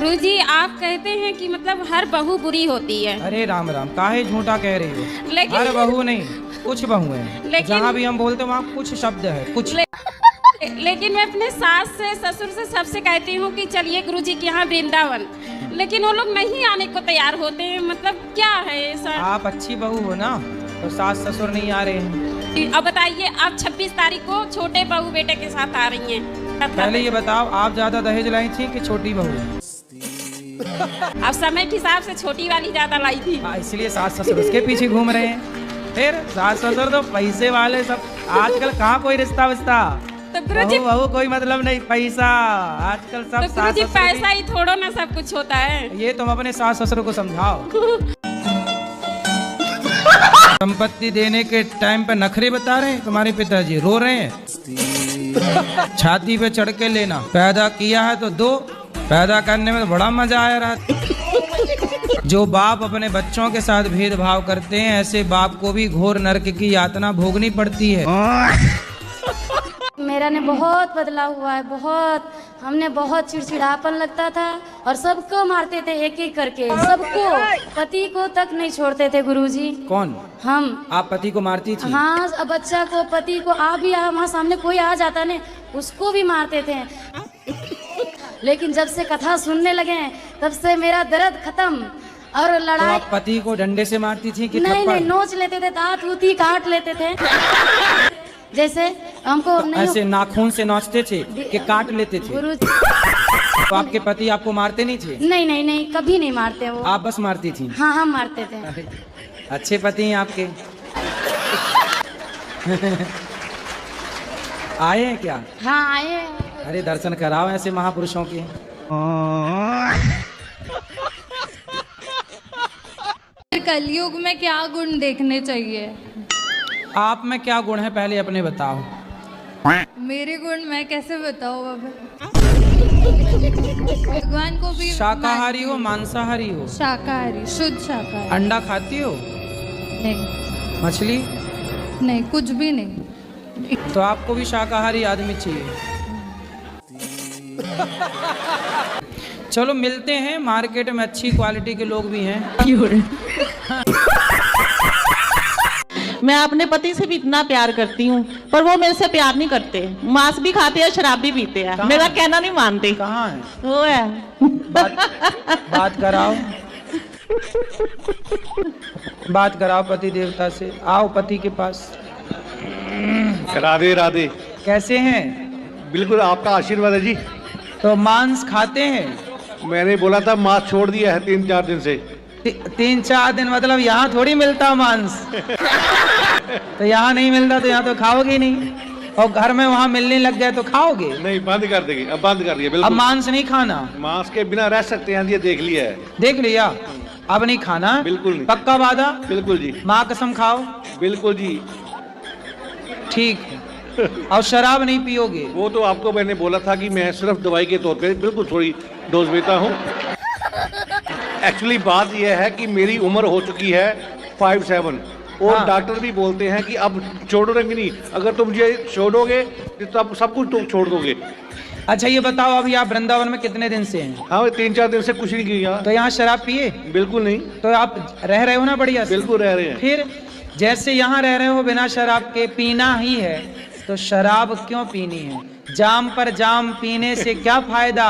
गुरुजी आप कहते हैं कि मतलब हर बहू बुरी होती है। अरे राम राम, काहे झूठा कह रही हो? लेकिन हर बहू नहीं, कुछ बहू है। लेकिन जहाँ भी हम बोलते हैं वहाँ कुछ शब्द है, कुछ। लेकिन मैं अपने सास से ससुर से सबसे कहती हूँ कि चलिए गुरुजी के यहाँ वृंदावन, लेकिन वो लोग नहीं आने को तैयार होते हैं। मतलब क्या है ऐसा? आप अच्छी बहू हो ना, तो सास ससुर नहीं आ रहे हैं। अब बताइए, आप 26 तारीख को छोटे बहू बेटे के साथ आ रही हैं। पहले ये बताओ, आप ज्यादा दहेज लाई थी कि छोटी बहू? अब समय के हिसाब से छोटी वाली ज्यादा लाई थी। इसलिए सास ससुर उसके पीछे घूम रहे हैं। फिर सास ससुर तो पैसे वाले सब। आजकल कहाँ कोई रिश्ता विश्ता, तो गुरुजी बहू कोई मतलब नहीं, पैसा आजकल सब। तो गुरुजी पैसा ही थोड़ा ना सब कुछ होता है। ये तुम अपने सास ससुर को समझाओ। संपत्ति देने के टाइम पे नखरे बता रहे हैं तुम्हारे पिताजी, रो रहे हैं। छाती पे चढ़ के लेना, पैदा किया है तो दो। पैदा करने में तो बड़ा मजा आया रहा। जो बाप अपने बच्चों के साथ भेदभाव करते हैं, ऐसे बाप को भी घोर नरक की यातना भोगनी पड़ती है। मेरा ने बहुत बदलाव हुआ है, बहुत। हमने बहुत चिड़चिड़ापन लगता था और सबको मारते थे एक एक करके, सबको, पति को तक नहीं छोड़ते थे गुरुजी। कौन? हम। आप पति को मारती थी? हाँ, अब बच्चा को, पति को, आप भी हमारे सामने कोई आ जाता ने उसको भी मारते थे। लेकिन जब से कथा सुनने लगे तब से मेरा दर्द खत्म। और लड़ाई तो आप पति को डंडे से मारती थी कि नहीं, थप्पड़? नहीं, नोच लेते थे, दांत उती काट लेते थे। जैसे हमको तो नहीं, ऐसे नाखून से नोचते थे कि काट लेते थे? गुरु तो आपके पति आपको मारते नहीं थे? नहीं, नहीं, नहीं, कभी नहीं मारते वो। आप बस मारती थी? हाँ, हम मारते थे। अच्छे पति हैं आपके। आए हैं क्या? हाँ, आए। अरे दर्शन कराओ ऐसे महापुरुषों के। कलयुग में क्या गुण देखने चाहिए? आप में क्या गुण है पहले अपने बताओ। मेरे गुण मैं कैसे बताऊँ अब? भगवान को भी शाकाहारी हो मांसाहारी हो? शाकाहारी, शुद्ध शाकाहारी। अंडा खाती हो? नहीं, मछली? नहीं, कुछ भी नहीं। तो आपको भी शाकाहारी आदमी चाहिए। चलो मिलते हैं, मार्केट में अच्छी क्वालिटी के लोग भी हैं। मैं अपने पति से भी इतना प्यार करती हूँ, पर वो मेरे से प्यार नहीं करते। मांस भी खाते हैं, शराब भी पीते हैं, मेरा कहना नहीं मानते। कहाँ है? वो है। बात कराओ, बात कराओ पति देवता से। आओ पति के पास। राधे राधे। कैसे हैं? बिल्कुल आपका आशीर्वाद है जी। तो मांस खाते हैं? मैंने बोला था मांस छोड़ दिया है 3-4 दिन से। 3-4 दिन मतलब यहाँ थोड़ी मिलता मांस। तो यहाँ नहीं मिलता तो यहाँ तो खाओगे नहीं, और घर में वहाँ मिलने लग गए तो खाओगे? नहीं, बंद कर देंगे, अब बंद कर दिया। अब बिल्कुल मांस नहीं खाना? मांस के बिना रह सकते हैं, ये देख लिया है। देख लिया, अब नहीं खाना? बिल्कुल नहीं। पक्का वादा? बिल्कुल जी। माँ कसम खाओ? बिल्कुल जी। ठीक है। और शराब नहीं पियोगे? वो तो आपको मैंने बोला था कि मैं सिर्फ दवाई के तौर पे बिल्कुल थोड़ी डोज लेता हूँ। एक्चुअली बात यह है कि मेरी उम्र हो चुकी है 57, और हाँ। डॉक्टर भी बोलते हैं कि अब छोड़ोगे नहीं, अगर तुम ये छोड़ोगे तो अब सब कुछ तुम छोड़ दोगे। अच्छा ये बताओ, अभी आप वृंदावन में कितने दिन से हैं? हाँ, 3-4 दिन से कुछ नहीं किया। तो यहाँ शराब पिए? बिल्कुल नहीं। तो आप रह रहे हो ना बढ़िया से? बिल्कुल रह रहे हैं। फिर जैसे यहाँ रह रहे हो बिना शराब के, पीना ही है तो शराब क्यों पीनी है? जाम पर जाम पीने से क्या फायदा,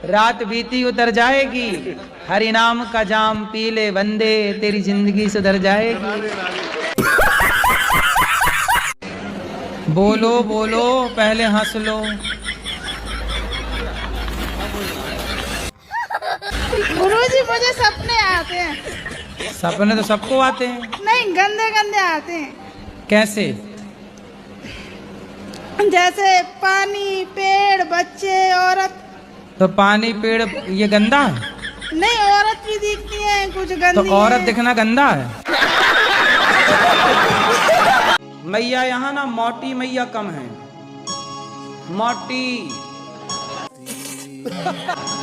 रात बीती उतर जाएगी। हरि नाम का जाम पी ले बंदे, तेरी जिंदगी सुधर जाएगी। बोलो बोलो, पहले हंस लो। गुरुजी मुझे सपने आते हैं। सपने तो सबको आते हैं। नहीं, गंदे गंदे आते हैं। कैसे? जैसे पानी, पेड़, बच्चे, औरत। तो पानी पेड़ ये गंदा है? नहीं, औरत भी दिखती है कुछ तो गंदी औरत है। दिखना गंदा है? मैया यहाँ ना मोटी मैया कम है, मोटी।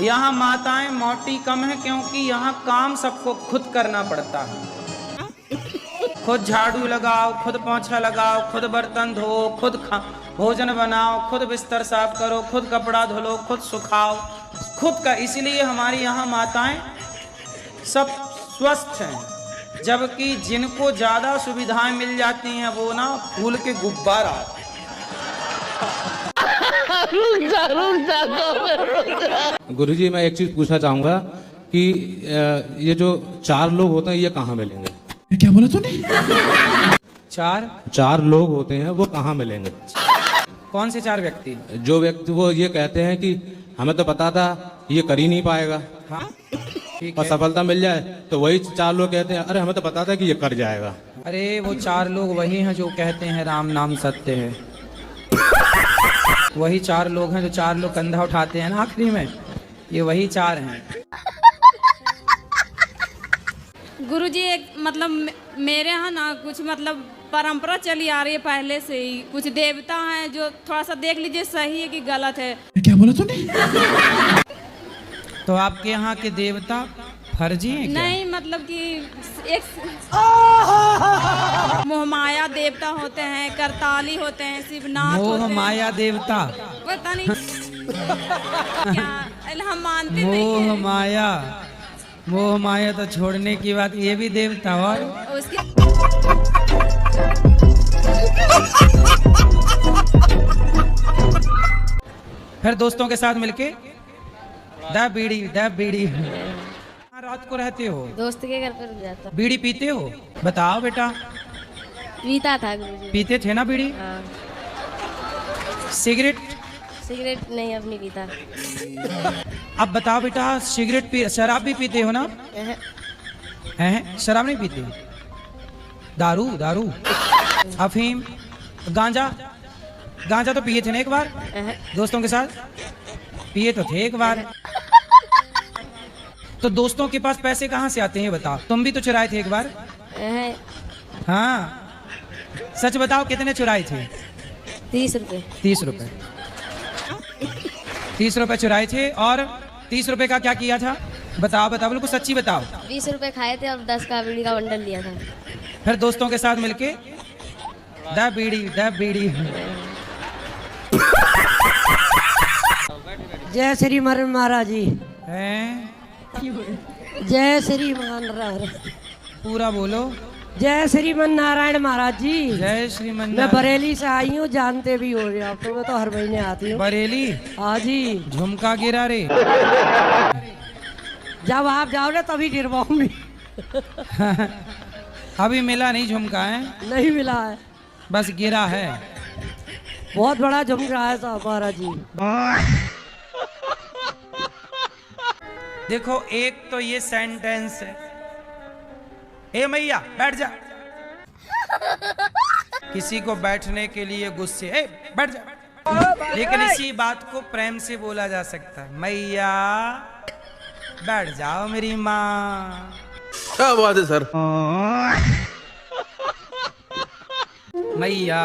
यहाँ माताएं मोटी कम है क्योंकि यहाँ काम सबको खुद करना पड़ता है। खुद झाड़ू लगाओ, खुद पोंछा लगाओ, खुद बर्तन धो, खुद भोजन बनाओ, खुद बिस्तर साफ करो, खुद कपड़ा धो लो, खुद सुखाओ, खुद का। इसलिए हमारी यहाँ माताएं सब स्वस्थ हैं, जबकि जिनको ज्यादा सुविधाएं मिल जाती हैं वो ना फूल के गुब्बारा। गुरुजी, मैं एक चीज पूछना चाहूंगा कि ये जो 4 लोग होते हैं ये कहाँ मिलेंगे? क्या बोला तूने? 4 लोग होते हैं वो कहाँ मिलेंगे? कौन से 4 व्यक्ति? जो व्यक्ति वो ये कहते हैं कि हमें तो पता था ये कर ही नहीं पाएगा, हाँ ठीक और है। सफलता मिल जाए तो वही 4 लोग कहते हैं अरे हमें तो पता था कि ये कर जाएगा। अरे वो 4 लोग वही हैं जो कहते हैं राम नाम सत्य है। वही 4 लोग हैं जो 4 लोग कंधा उठाते हैं ना आखिरी में, ये वही 4 हैं। गुरुजी एक मतलब मेरे यहाँ ना कुछ मतलब परंपरा चली आ रही है पहले से ही। कुछ देवता हैं जो थोड़ा सा देख लीजिए सही है कि गलत है। क्या बोला तूने? तो आपके यहाँ के देवता फर्जी हैं क्या? नहीं मतलब कि एक मोहमाया देवता होते हैं, करताली होते हैं, शिवनाथ मोह होते हैं। माया देवता, पता नहीं क्या हम मानते नहीं मोह हैं। माया, मोह माया तो छोड़ने की बात, ये भी देवता। और उसके फिर दोस्तों के साथ मिलके दा बीड़ी रात को रहते हो, दोस्त के घर पर रुक जाता। बीड़ी पीते हो? बताओ बेटा, पीता था गुरुजी। पीते थे ना बीड़ी? हाँ। सिगरेट? सिगरेट नहीं, अब नहीं पीता। अब बताओ बेटा, सिगरेट पी, शराब भी पीते हो ना? हैं? शराब नहीं पीते? दारू? दारू, अफीम, गांजा? गांजा तो पिए थे ना एक बार दोस्तों के साथ? पिए तो थे एक बार। तो दोस्तों के पास पैसे कहाँ से आते हैं बताओ? तुम भी तो चुराए थे एक बार। हाँ सच बताओ, कितने चुराए थे? 30 रुपए। 30 रुपए। 30 रुपए चुराए थे, और 30 रुपए का क्या किया था? बताओ बताओ, बिल्कुल सच्ची बताओ। 20 रुपए खाए थे और 10 का बीड़ी का बंडल लिया था। फिर दोस्तों के साथ मिलके दा बीड़ी। जय श्री मरण महाराज जी। हैं? जय श्री नारायण। पूरा बोलो। जय श्रीमन नारायण महाराज जी। जय श्रीमन। मैं बरेली से आई हूँ, जानते भी हो रहे आप तो, मैं तो हर महीने आती हूँ। बरेली? हाँ जी। झुमका गिरा रे। जब आप जाओ ना तभी गिरवाऊंगी। अभी मिला नहीं झुमका है? नहीं मिला है, बस गिरा है। बहुत बड़ा झुमका है साहब महाराज जी। देखो एक तो ये सेंटेंस है, ए मैया बैठ जा। किसी को बैठने के लिए गुस्से, ए बैठ जा। लेकिन इसी बात को प्रेम से बोला जा सकता है, मैया बैठ जाओ मेरी माँ। क्या बात है सर? मैया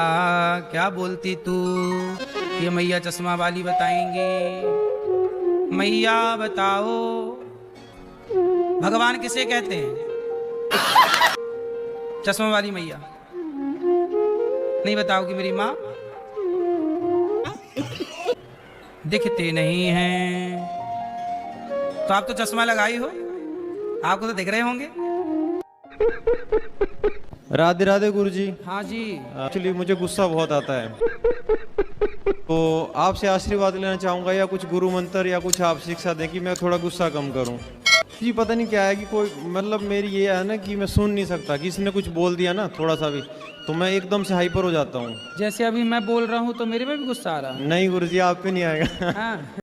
क्या बोलती तू? ये मैया चश्मा वाली बताएंगे। मैया बताओ भगवान किसे कहते हैं? चश्मा वाली मैया नहीं बताओगी मेरी माँ? दिखते नहीं हैं तो आप तो चश्मा लगाई हो, आपको तो दिख रहे होंगे। राधे राधे गुरुजी। हाँ जी। एक्चुअली मुझे गुस्सा बहुत आता है, तो आपसे आशीर्वाद लेना चाहूँगा, या कुछ गुरु मंत्र या कुछ आप शिक्षा दें कि मैं थोड़ा गुस्सा कम करूँ। जी पता नहीं क्या है कि कोई मतलब मेरी ये है ना कि मैं सुन नहीं सकता, किसी ने कुछ बोल दिया ना थोड़ा सा भी तो मैं एकदम से हाइपर हो जाता हूँ। जैसे अभी मैं बोल रहा हूँ तो मेरे में भी गुस्सा आ रहा है। नहीं गुरुजी, आप पे नहीं आएगा। हाँ।